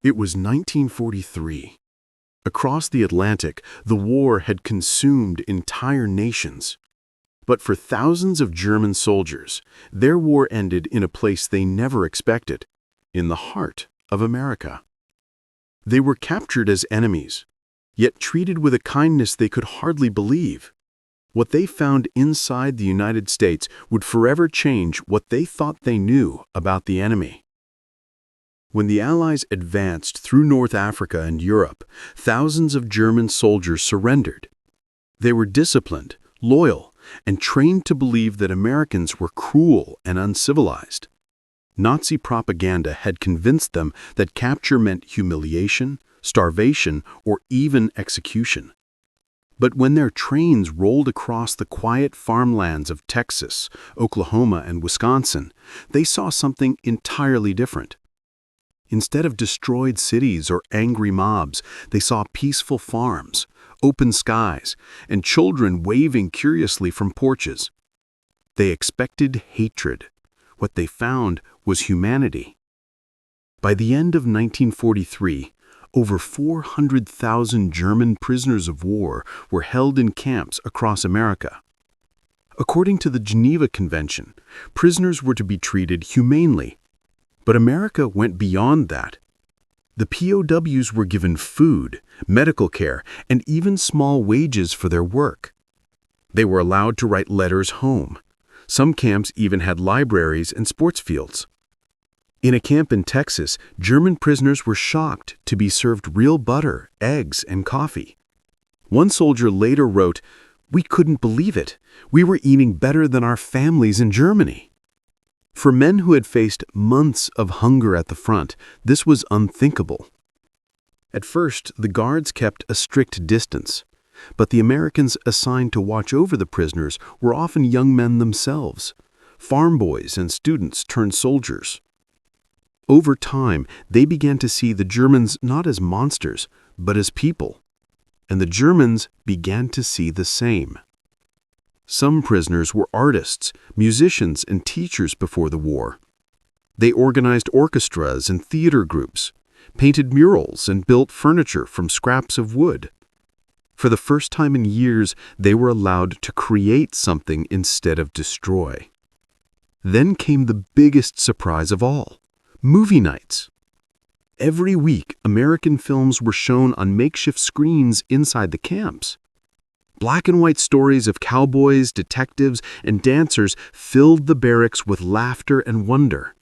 It was 1943. Across the Atlantic, the war had consumed entire nations. But for thousands of German soldiers, their war ended in a place they never expected, in the heart of America. They were captured as enemies, yet treated with a kindness they could hardly believe. What they found inside the United States would forever change what they thought they knew about the enemy. When the Allies advanced through North Africa and Europe, thousands of German soldiers surrendered. They were disciplined, loyal, and trained to believe that Americans were cruel and uncivilized. Nazi propaganda had convinced them that capture meant humiliation, starvation, or even execution. But when their trains rolled across the quiet farmlands of Texas, Oklahoma, and Wisconsin, they saw something entirely different. Instead of destroyed cities or angry mobs, they saw peaceful farms, open skies, and children waving curiously from porches. They expected hatred. What they found was humanity. By the end of 1943, over 400,000 German prisoners of war were held in camps across America. According to the Geneva Convention, prisoners were to be treated humanely. But America went beyond that. The POWs were given food, medical care, and even small wages for their work. They were allowed to write letters home. Some camps even had libraries and sports fields. In a camp in Texas, German prisoners were shocked to be served real butter, eggs, and coffee. One soldier later wrote, "We couldn't believe it. We were eating better than our families in Germany." For men who had faced months of hunger at the front, this was unthinkable. At first, the guards kept a strict distance, but the Americans assigned to watch over the prisoners were often young men themselves, farm boys and students turned soldiers. Over time, they began to see the Germans not as monsters, but as people, and the Germans began to see the same. Some prisoners were artists, musicians, and teachers before the war. They organized orchestras and theater groups, painted murals, and built furniture from scraps of wood. For the first time in years, they were allowed to create something instead of destroy. Then came the biggest surprise of all: movie nights. Every week, American films were shown on makeshift screens inside the camps. Black and white stories of cowboys, detectives, and dancers filled the barracks with laughter and wonder.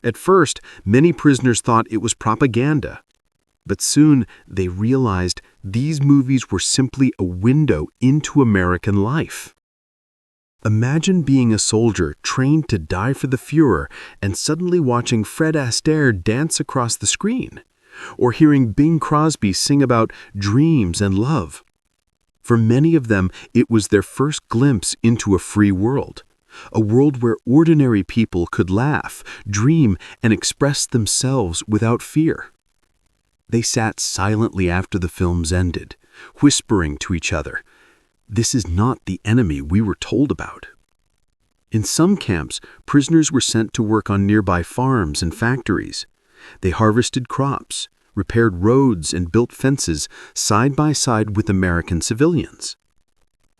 At first, many prisoners thought it was propaganda, but soon they realized these movies were simply a window into American life. Imagine being a soldier trained to die for the Führer and suddenly watching Fred Astaire dance across the screen, or hearing Bing Crosby sing about dreams and love. For many of them, it was their first glimpse into a free world, a world where ordinary people could laugh, dream, and express themselves without fear. They sat silently after the films ended, whispering to each other, "This is not the enemy we were told about." In some camps, prisoners were sent to work on nearby farms and factories. They harvested crops, repaired roads, and built fences side by side with American civilians.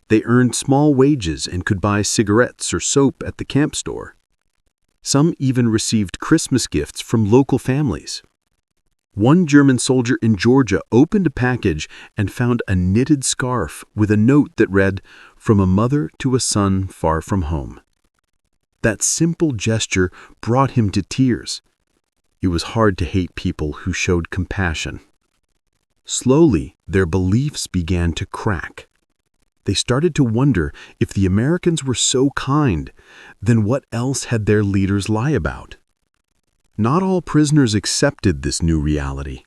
They earned small wages and could buy cigarettes or soap at the camp store. Some even received Christmas gifts from local families. One German soldier in Georgia opened a package and found a knitted scarf with a note that read, "From a mother to a son far from home." That simple gesture brought him to tears. It was hard to hate people who showed compassion. Slowly, their beliefs began to crack. They started to wonder if the Americans were so kind, then what else had their leaders lie about? Not all prisoners accepted this new reality.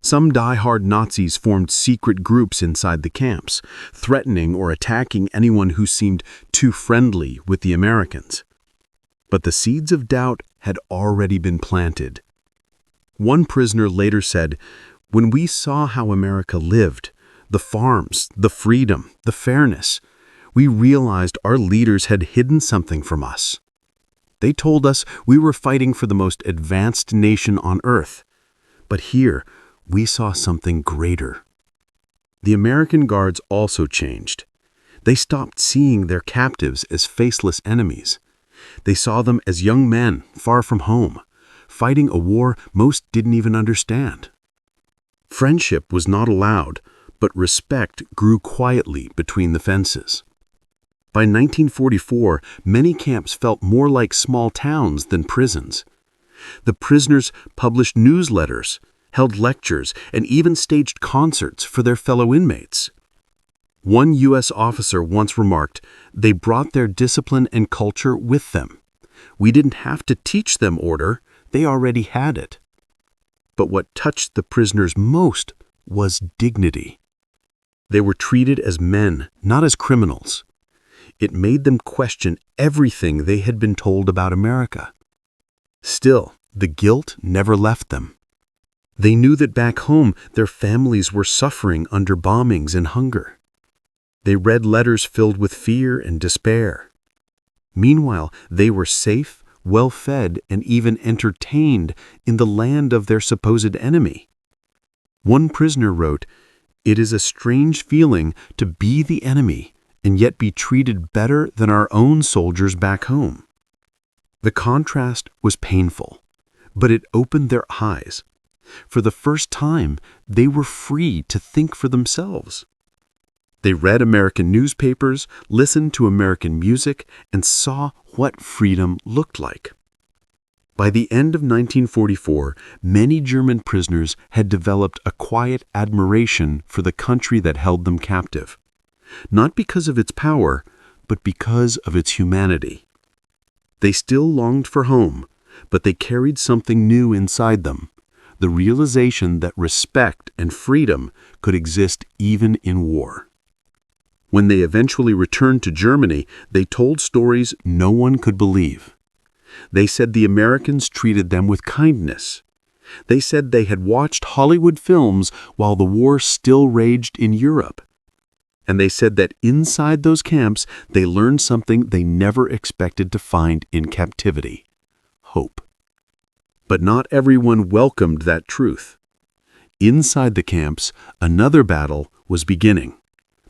Some die-hard Nazis formed secret groups inside the camps, threatening or attacking anyone who seemed too friendly with the Americans. But the seeds of doubt had already been planted. One prisoner later said, "When we saw how America lived, the farms, the freedom, the fairness, we realized our leaders had hidden something from us. They told us we were fighting for the most advanced nation on earth, But here, we saw something greater. The American guards also changed. They stopped seeing their captives as faceless enemies. They saw them as young men far from home, fighting a war most didn't even understand. Friendship was not allowed, but respect grew quietly between the fences. By 1944, many camps felt more like small towns than prisons. The prisoners published newsletters, held lectures, and even staged concerts for their fellow inmates. One U.S. officer once remarked, "They brought their discipline and culture with them. We didn't have to teach them order, they already had it." But what touched the prisoners most was dignity. They were treated as men, not as criminals. It made them question everything they had been told about America. Still, the guilt never left them. They knew that back home their families were suffering under bombings and hunger. They read letters filled with fear and despair. Meanwhile, they were safe, well-fed, and even entertained in the land of their supposed enemy. One prisoner wrote, "It is a strange feeling to be the enemy and yet be treated better than our own soldiers back home." The contrast was painful, but it opened their eyes. For the first time, they were free to think for themselves. They read American newspapers, listened to American music, and saw what freedom looked like. By the end of 1944, many German prisoners had developed a quiet admiration for the country that held them captive. Not because of its power, but because of its humanity. They still longed for home, but they carried something new inside them, the realization that respect and freedom could exist even in war. When they eventually returned to Germany, they told stories no one could believe. They said the Americans treated them with kindness. They said they had watched Hollywood films while the war still raged in Europe. And they said that inside those camps, they learned something they never expected to find in captivity: hope. But not everyone welcomed that truth. Inside the camps, another battle was beginning,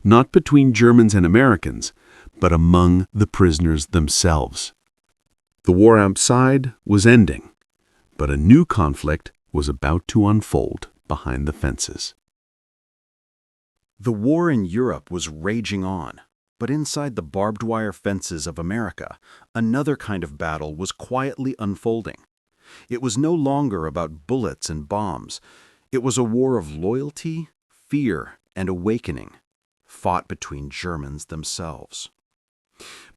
not between Germans and Americans, but among the prisoners themselves. The war outside was ending, but a new conflict was about to unfold behind the fences. The war in Europe was raging on, but inside the barbed wire fences of America, another kind of battle was quietly unfolding. It was no longer about bullets and bombs. It was a war of loyalty, fear, and awakening, fought between Germans themselves.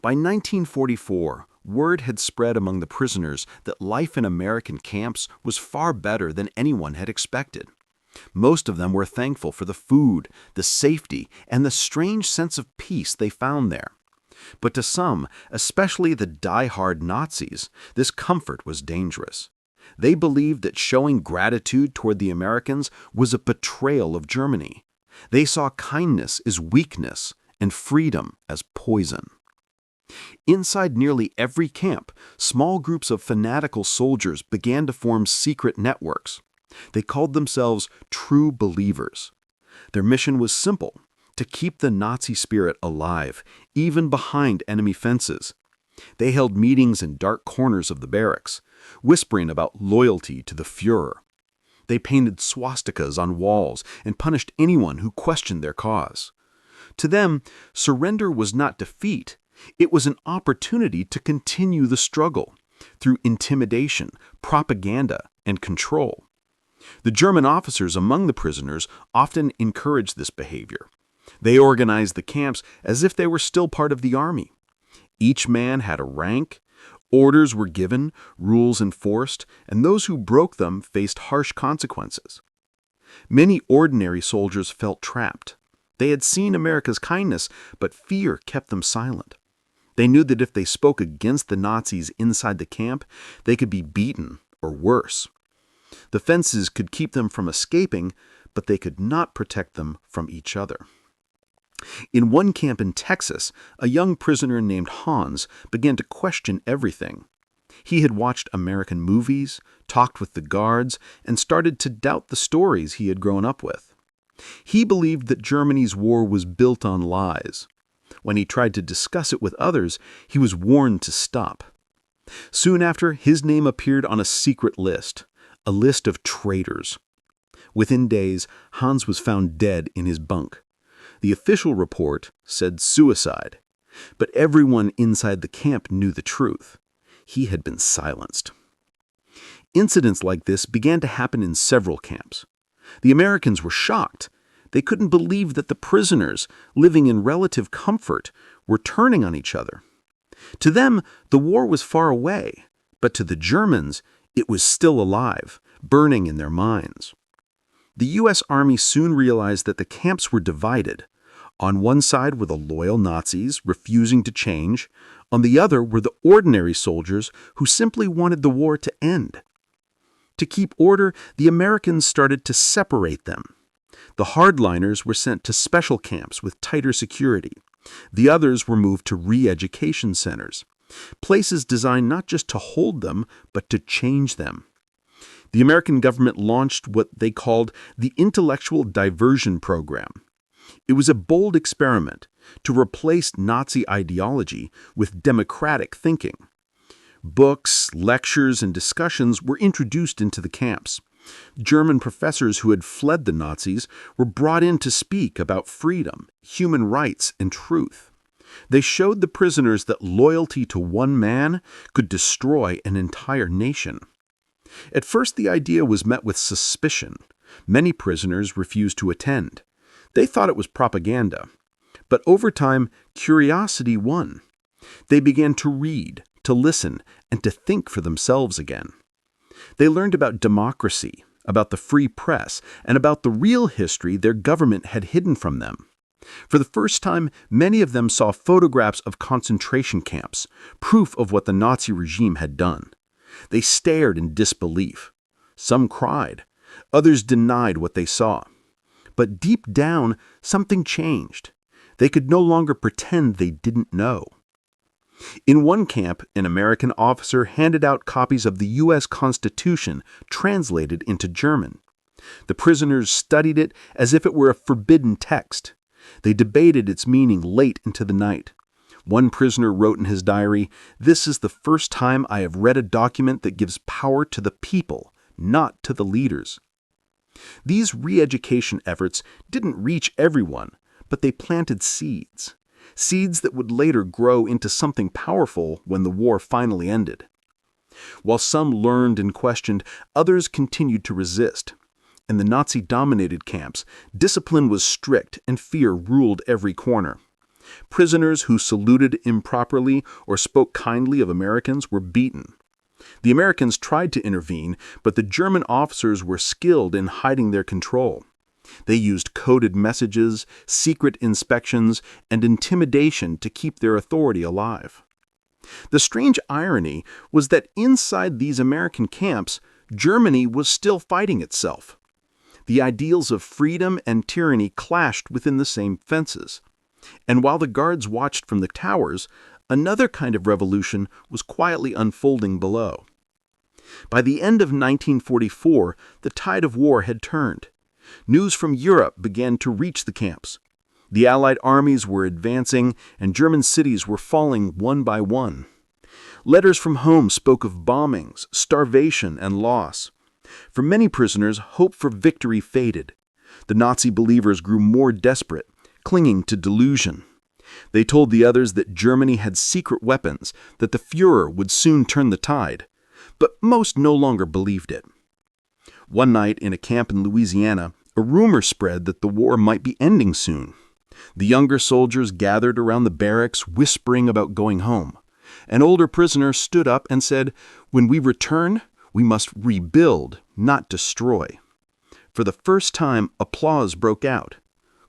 By 1944, word had spread among the prisoners that life in American camps was far better than anyone had expected. Most of them were thankful for the food, the safety, and the strange sense of peace they found there. But to some, especially the die-hard Nazis, this comfort was dangerous. They believed that showing gratitude toward the Americans was a betrayal of Germany. They saw kindness as weakness and freedom as poison. Inside nearly every camp, small groups of fanatical soldiers began to form secret networks. They called themselves true believers. Their mission was simple: to keep the Nazi spirit alive, even behind enemy fences. They held meetings in dark corners of the barracks, whispering about loyalty to the Führer. They painted swastikas on walls and punished anyone who questioned their cause. To them, surrender was not defeat. It was an opportunity to continue the struggle through intimidation, propaganda, and control. The German officers among the prisoners often encouraged this behavior. They organized the camps as if they were still part of the army. Each man had a rank, orders were given, rules enforced, and those who broke them faced harsh consequences. Many ordinary soldiers felt trapped. They had seen America's kindness, but fear kept them silent. They knew that if they spoke against the Nazis inside the camp, they could be beaten or worse. The fences could keep them from escaping, but they could not protect them from each other. In one camp in Texas, a young prisoner named Hans began to question everything. He had watched American movies, talked with the guards, and started to doubt the stories he had grown up with. He believed that Germany's war was built on lies. When he tried to discuss it with others, he was warned to stop. Soon after, his name appeared on a secret list, a list of traitors. Within days, Hans was found dead in his bunk. The official report said suicide, but everyone inside the camp knew the truth. He had been silenced. Incidents like this began to happen in several camps. The Americans were shocked. They couldn't believe that the prisoners, living in relative comfort, were turning on each other. To them, the war was far away, but to the Germans, it was still alive, burning in their minds. The U.S. Army soon realized that the camps were divided. On one side were the loyal Nazis, refusing to change. On the other were the ordinary soldiers who simply wanted the war to end. To keep order, the Americans started to separate them. The hardliners were sent to special camps with tighter security. The others were moved to re-education centers, places designed not just to hold them, but to change them. The American government launched what they called the Intellectual Diversion Program. It was a bold experiment to replace Nazi ideology with democratic thinking. Books, lectures, and discussions were introduced into the camps. German professors who had fled the Nazis were brought in to speak about freedom, human rights, and truth. They showed the prisoners that loyalty to one man could destroy an entire nation. At first, the idea was met with suspicion. Many prisoners refused to attend. They thought it was propaganda. But over time, curiosity won. They began to read, to listen, and to think for themselves again. They learned about democracy, about the free press, and about the real history their government had hidden from them. For the first time, many of them saw photographs of concentration camps, proof of what the Nazi regime had done. They stared in disbelief. Some cried. Others denied what they saw. But deep down, something changed. They could no longer pretend they didn't know. In one camp, an American officer handed out copies of the U.S. Constitution translated into German. The prisoners studied it as if it were a forbidden text. They debated its meaning late into the night. One prisoner wrote in his diary, "This is the first time I have read a document that gives power to the people, not to the leaders." These re-education efforts didn't reach everyone, but they planted seeds that would later grow into something powerful when the war finally ended. While some learned and questioned, others continued to resist. In the Nazi-dominated camps, discipline was strict and fear ruled every corner. Prisoners who saluted improperly or spoke kindly of Americans were beaten. The Americans tried to intervene, but the German officers were skilled in hiding their control. They used coded messages, secret inspections, and intimidation to keep their authority alive. The strange irony was that inside these American camps, Germany was still fighting itself. The ideals of freedom and tyranny clashed within the same fences. And while the guards watched from the towers, another kind of revolution was quietly unfolding below. By the end of 1944, the tide of war had turned. News from Europe began to reach the camps. The Allied armies were advancing, and German cities were falling one by one. Letters from home spoke of bombings, starvation, and loss. For many prisoners, hope for victory faded. The Nazi believers grew more desperate, clinging to delusion. They told the others that Germany had secret weapons, that the Führer would soon turn the tide. But most no longer believed it. One night in a camp in Louisiana, a rumor spread that the war might be ending soon. The younger soldiers gathered around the barracks, whispering about going home. An older prisoner stood up and said, "When we return, we must rebuild, not destroy." For the first time, applause broke out.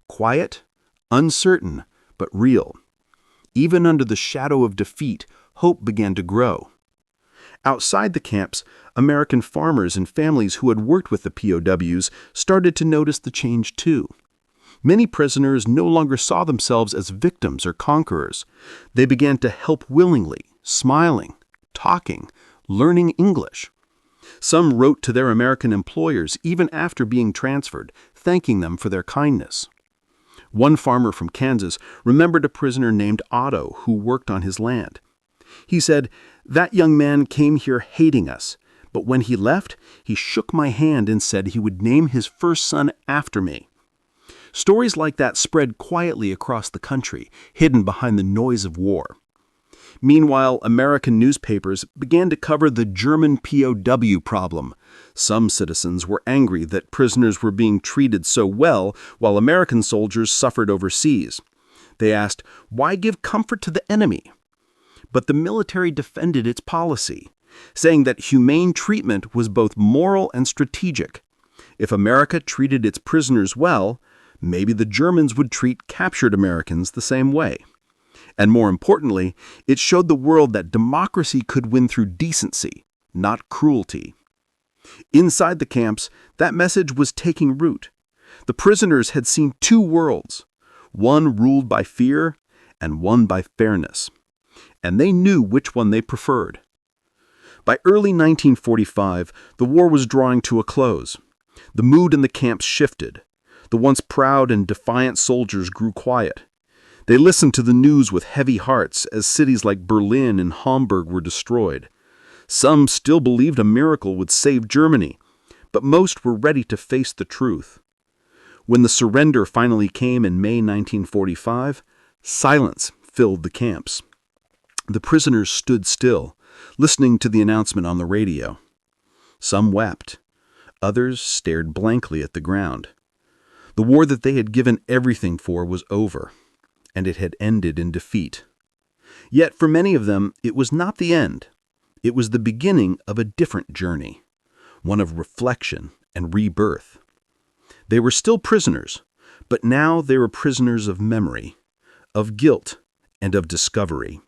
Quiet, uncertain, but real. Even under the shadow of defeat, hope began to grow. Outside the camps, American farmers and families who had worked with the POWs started to notice the change too. Many prisoners no longer saw themselves as victims or conquerors. They began to help willingly, smiling, talking, learning English. Some wrote to their American employers even after being transferred, thanking them for their kindness. One farmer from Kansas remembered a prisoner named Otto who worked on his land. He said, "That young man came here hating us, but when he left, he shook my hand and said he would name his first son after me." Stories like that spread quietly across the country, hidden behind the noise of war. Meanwhile, American newspapers began to cover the German POW problem. Some citizens were angry that prisoners were being treated so well while American soldiers suffered overseas. They asked, "Why give comfort to the enemy?" But the military defended its policy, saying that humane treatment was both moral and strategic. If America treated its prisoners well, maybe the Germans would treat captured Americans the same way. And more importantly, it showed the world that democracy could win through decency, not cruelty. Inside the camps, that message was taking root. The prisoners had seen two worlds, one ruled by fear and one by fairness. And they knew which one they preferred. By early 1945, the war was drawing to a close. The mood in the camps shifted. The once proud and defiant soldiers grew quiet. They listened to the news with heavy hearts as cities like Berlin and Hamburg were destroyed. Some still believed a miracle would save Germany, but most were ready to face the truth. When the surrender finally came in May 1945, silence filled the camps. The prisoners stood still, listening to the announcement on the radio. Some wept. Others stared blankly at the ground. The war that they had given everything for was over, and it had ended in defeat. Yet for many of them, it was not the end. It was the beginning of a different journey, one of reflection and rebirth. They were still prisoners, but now they were prisoners of memory, of guilt, and of discovery.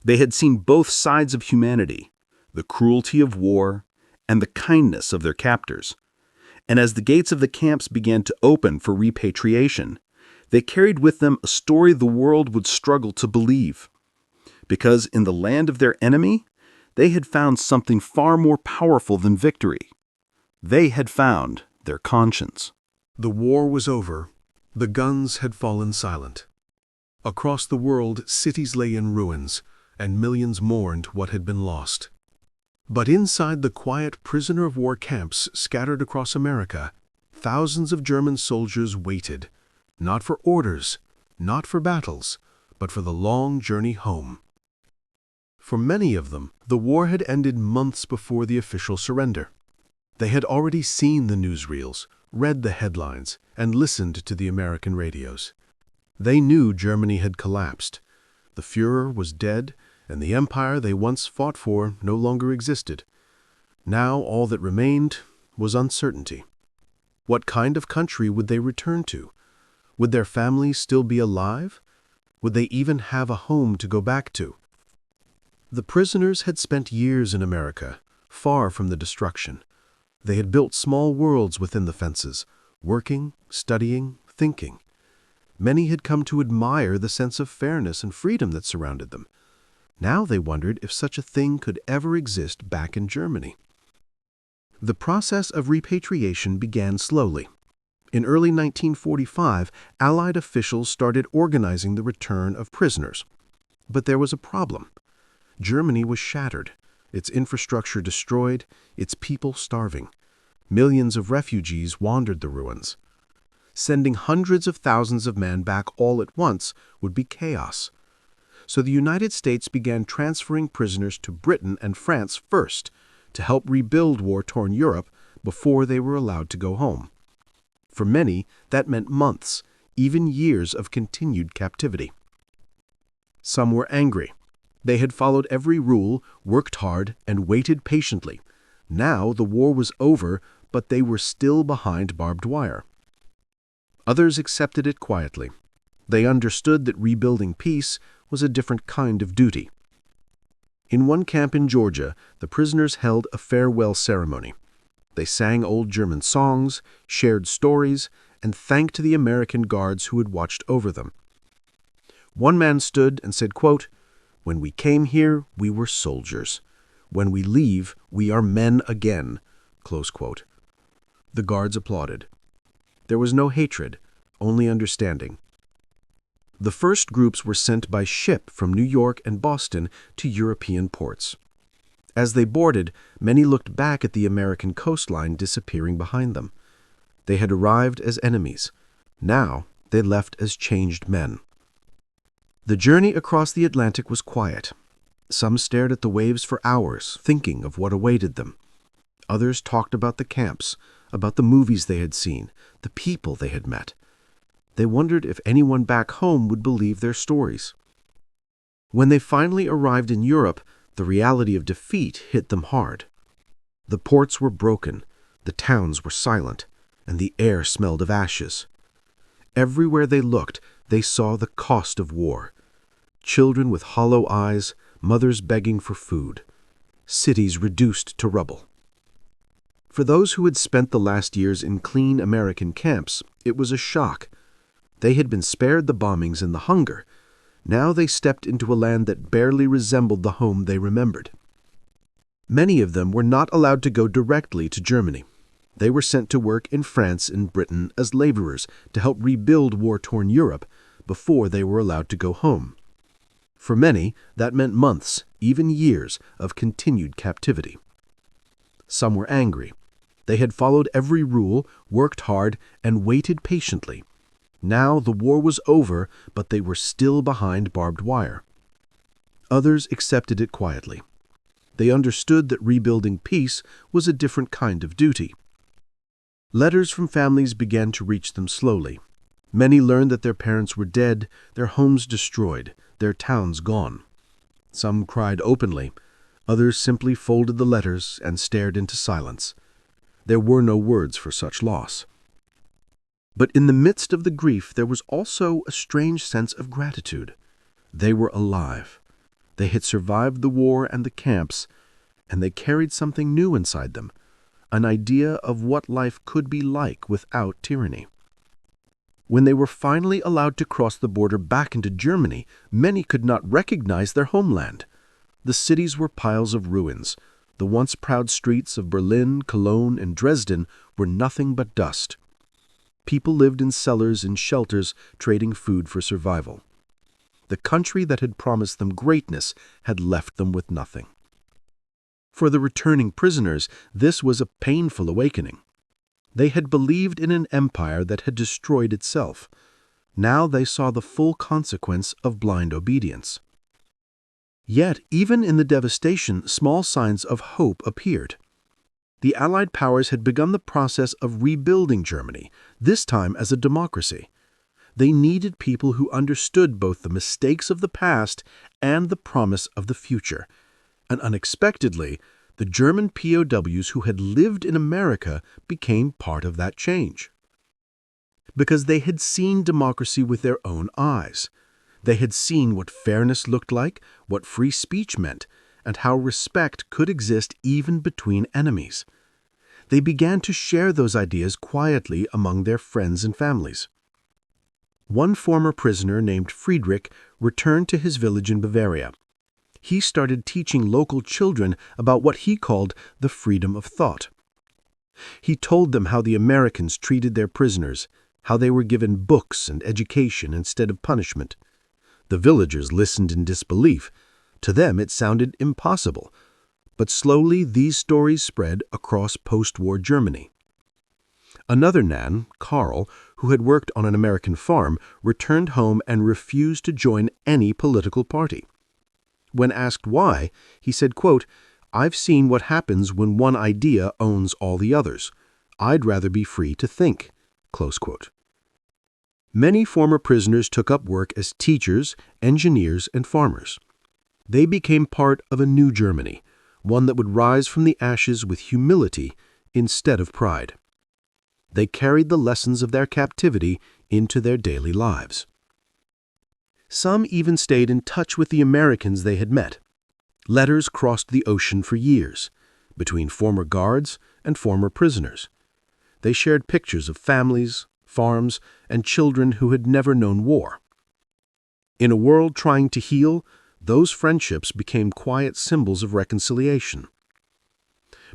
They had seen both sides of humanity, the cruelty of war and the kindness of their captors. And as the gates of the camps began to open for repatriation, they carried with them a story the world would struggle to believe. Because in the land of their enemy, they had found something far more powerful than victory. They had found their conscience. The war was over. The guns had fallen silent. Across the world, cities lay in ruins, and millions mourned what had been lost. But inside the quiet prisoner-of-war camps scattered across America, thousands of German soldiers waited, not for orders, not for battles, but for the long journey home. For many of them, the war had ended months before the official surrender. They had already seen the newsreels, read the headlines, and listened to the American radios. They knew Germany had collapsed. The Führer was dead, and the empire they once fought for no longer existed. Now all that remained was uncertainty. What kind of country would they return to? Would their families still be alive? Would they even have a home to go back to? The prisoners had spent years in America, far from the destruction. They had built small worlds within the fences, working, studying, thinking. Many had come to admire the sense of fairness and freedom that surrounded them. Now they wondered if such a thing could ever exist back in Germany. The process of repatriation began slowly. In early 1945, Allied officials started organizing the return of prisoners. But there was a problem. Germany was shattered, its infrastructure destroyed, its people starving. Millions of refugees wandered the ruins. Sending hundreds of thousands of men back all at once would be chaos. So the United States began transferring prisoners to Britain and France first to help rebuild war-torn Europe before they were allowed to go home. For many, that meant months, even years of continued captivity. Some were angry. They had followed every rule, worked hard, and waited patiently. Now the war was over, but they were still behind barbed wire. Others accepted it quietly. They understood that rebuilding peace was a different kind of duty. In one camp in Georgia, the prisoners held a farewell ceremony. They sang old German songs, shared stories, and thanked the American guards who had watched over them. One man stood and said, quote, "When we came here, we were soldiers. When we leave, we are men again." Close quote. The guards applauded. There was no hatred, only understanding. The first groups were sent by ship from New York and Boston to European ports. As they boarded, many looked back at the American coastline disappearing behind them. They had arrived as enemies. Now they left as changed men. The journey across the Atlantic was quiet. Some stared at the waves for hours, thinking of what awaited them. Others talked about the camps, about the movies they had seen, the people they had met. They wondered if anyone back home would believe their stories. When they finally arrived in Europe, the reality of defeat hit them hard. The ports were broken, the towns were silent, and the air smelled of ashes. Everywhere they looked, they saw the cost of war. Children with hollow eyes, mothers begging for food, cities reduced to rubble. For those who had spent the last years in clean American camps, it was a shock. They had been spared the bombings and the hunger. Now they stepped into a land that barely resembled the home they remembered. Many of them were not allowed to go directly to Germany. They were sent to work in France and Britain as laborers to help rebuild war-torn Europe before they were allowed to go home. For many, that meant months, even years, of continued captivity. Some were angry. They had followed every rule, worked hard, and waited patiently. Now the war was over, but they were still behind barbed wire. Others accepted it quietly. They understood that rebuilding peace was a different kind of duty. Letters from families began to reach them slowly. Many learned that their parents were dead, their homes destroyed, their towns gone. Some cried openly. Others simply folded the letters and stared into silence. There were no words for such loss. But in the midst of the grief, there was also a strange sense of gratitude. They were alive. They had survived the war and the camps, and they carried something new inside them, an idea of what life could be like without tyranny. When they were finally allowed to cross the border back into Germany, many could not recognize their homeland. The cities were piles of ruins. The once proud streets of Berlin, Cologne, and Dresden were nothing but dust. People lived in cellars and shelters, trading food for survival. The country that had promised them greatness had left them with nothing. For the returning prisoners, this was a painful awakening. They had believed in an empire that had destroyed itself. Now they saw the full consequence of blind obedience. Yet, even in the devastation, small signs of hope appeared. The Allied powers had begun the process of rebuilding Germany, this time as a democracy. They needed people who understood both the mistakes of the past and the promise of the future. And unexpectedly, the German POWs who had lived in America became part of that change. Because they had seen democracy with their own eyes. They had seen what fairness looked like, what free speech meant, and how respect could exist even between enemies. They began to share those ideas quietly among their friends and families. One former prisoner named Friedrich returned to his village in Bavaria. He started teaching local children about what he called the freedom of thought. He told them how the Americans treated their prisoners, how they were given books and education instead of punishment. The villagers listened in disbelief. To them it sounded impossible. But slowly these stories spread across post-war Germany. Another Nan, Karl, who had worked on an American farm, returned home and refused to join any political party. When asked why, he said, quote, "I've seen what happens when one idea owns all the others. I'd rather be free to think." Close quote. Many former prisoners took up work as teachers, engineers, and farmers. They became part of a new Germany, one that would rise from the ashes with humility instead of pride. They carried the lessons of their captivity into their daily lives. Some even stayed in touch with the Americans they had met. Letters crossed the ocean for years, between former guards and former prisoners. They shared pictures of families, farms, and children who had never known war. In a world trying to heal, those friendships became quiet symbols of reconciliation.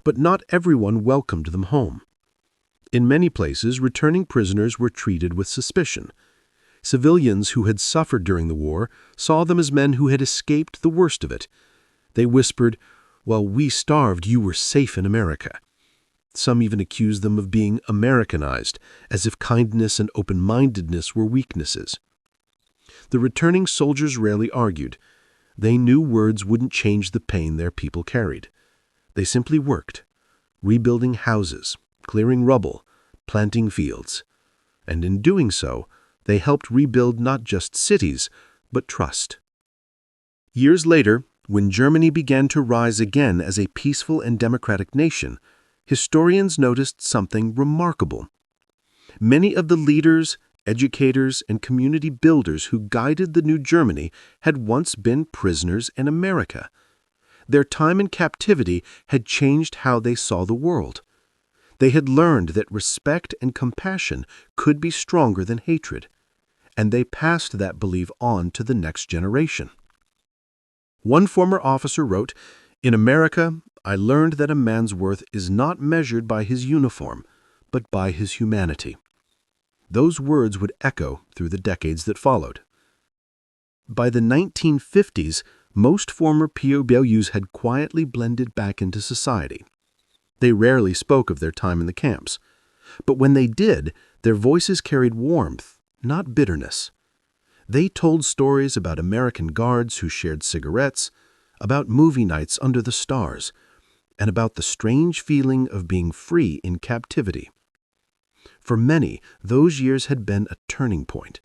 But not everyone welcomed them home. In many places, returning prisoners were treated with suspicion. Civilians who had suffered during the war saw them as men who had escaped the worst of it. They whispered, "While we starved, you were safe in America." Some even accused them of being Americanized, as if kindness and open-mindedness were weaknesses. The returning soldiers rarely argued. They knew words wouldn't change the pain their people carried. They simply worked, rebuilding houses, clearing rubble, planting fields. And in doing so, they helped rebuild not just cities, but trust. Years later, when Germany began to rise again as a peaceful and democratic nation, historians noticed something remarkable. Many of the leaders, educators, and community builders who guided the new Germany had once been prisoners in America. Their time in captivity had changed how they saw the world. They had learned that respect and compassion could be stronger than hatred, and they passed that belief on to the next generation. One former officer wrote, "In America, I learned that a man's worth is not measured by his uniform, but by his humanity." Those words would echo through the decades that followed. By the 1950s, most former POWs had quietly blended back into society. They rarely spoke of their time in the camps. But when they did, their voices carried warmth, not bitterness. They told stories about American guards who shared cigarettes, about movie nights under the stars, and about the strange feeling of being free in captivity. For many, those years had been a turning point,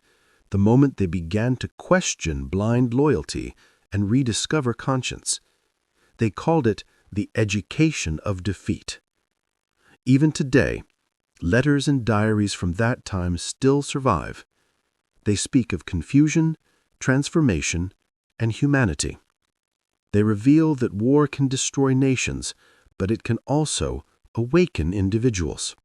the moment they began to question blind loyalty and rediscover conscience. They called it the education of defeat. Even today, letters and diaries from that time still survive. They speak of confusion, transformation, and humanity. They reveal that war can destroy nations, but it can also awaken individuals.